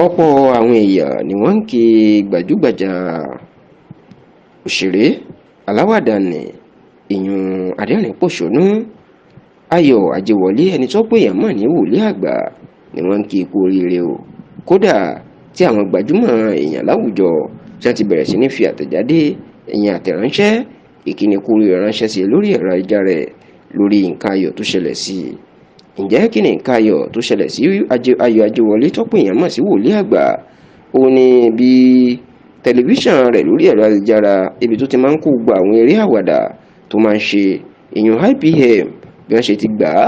ọ̀pọ̀ àwọn èèyàn ni wọ́n ń kí gbajúgbajà òṣèré aláwàdà ní ìyún adẹ́rìn-pòṣónú Ayọ̀ Àjẹwọlé, ẹni tó pé èèyàn mọ̀ ní wòlíì àgbà, ni wọ́n ń kí kú oríire o. Kódà tí àwọn gbajúmọ̀ èèyàn láwùjọ tí wọ́n ti bẹ̀rẹ̀ sí ní fi àtẹ̀jáde àtẹ̀ránṣẹ́ ìkíni kú oríire ránṣẹ́ sí lórí ẹ̀rọ ayélujára rẹ̀ lórí nǹkan ayọ̀ tó ṣẹlẹ̀ sí i. Ǹjẹ́ kí ni nǹkan ayọ̀ tó ṣẹlẹ̀ sí Ayọ̀ Àjẹwọlé tó pé èèyàn mọ̀ sí wòlíì àgbà? Ó ní bí tẹlifíṣàn rẹ̀ lórí ẹ̀rọ ayélujára ibi tó ti máa ń kó gbogbo àwọn eré àwàdà tó máa ń ṣe ìyún IPM bí wọ́n ṣe ti gbà á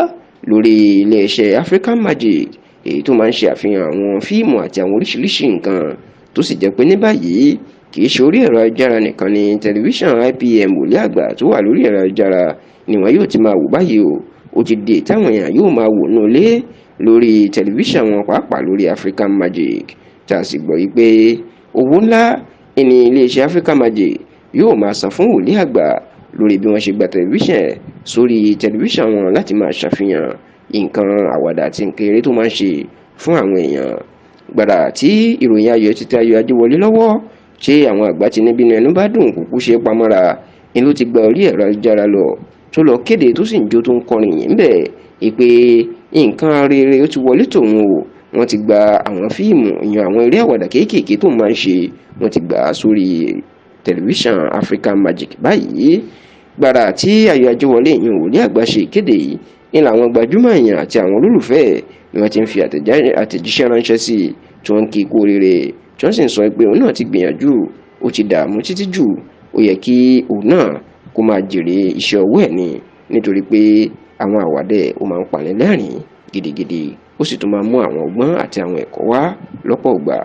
lórí iléeṣẹ́ African Magic, èyí tó máa ń ṣe àfihàn àwọn fíìmù àti àwọn oríṣiríṣi nǹkan tó sì jẹ́ pé ní báyìí kì í ṣe orí ẹ̀rọ ayélujára nìkan ni tẹlifíṣàn IPM wòlíì àgbà tó wà lórí ẹ̀rọ ayélujára ni wọ́n yóò ti máa wò báyìí o. Ó ti di táwọn èèyàn yóò máa wò nínú ilé lórí tẹlifíṣàn wọn, pàápàá lórí African Magic, tá a sì gbọ́ yìí pé owó ńlá ní iléeṣẹ́ African Magic yóò máa san fún wòlíì àgbà lórí bí wọ́n ṣe gba tẹlifíṣàn sórí tẹlifíṣàn wọn láti máa ṣàfihàn nǹkan àwàdà àti nǹkan eré tó máa ń ṣe fún àwọn èèyàn. Gbàrà tí ìròyìn ayọ̀ ti tẹ Ayọ̀ Àjẹwọlé lọ́wọ́, ṣé àwọn àgbà ti níbi ẹnu bá dùn kúkú ṣe pamọ́ra ni ló ti gba orí ẹ̀rọ ayélujára lọ tó lọ kéde tó sì ń jó tó ń kọrin yìí ń bẹ̀ pé nǹkan rere ó ti wọlé tòun o. Wọ́n ti gba àwọn fíìmù ìyẹn àwọn eré àwàdà kéékèèké tó máa ń ṣe, wọ́n ti gbà á sórí tẹlifíṣàn African Magic báyìí. Gbàrà tí Ayọ̀ Àjẹwọlé ìyẹn wòlíì àgbà ṣe ìkéde yìí ní làwọn gbajúmọ̀ èèyàn àti àwọn olólùfẹ́ ni wọ́n ti ń fi àtẹ̀jíṣẹ́ ránṣẹ́ sí i tí wọ́n ń kí kú oríire, tí wọ́n sì ń sọ pé òun náà ti gbìyànjú, ó ti dààmú títí jù, ó yẹ kí òun náà kó máa jèrè iṣẹ́ ọwọ́ ẹ̀ ni, nítorí pé àwọn àwàdà ó máa ń pani lẹ́rìn gidigidi, ó sì tún máa mú àwọn ọgbọ́n àti àwọn ẹ̀kọ́ wá lọ́pọ̀ ìgbà.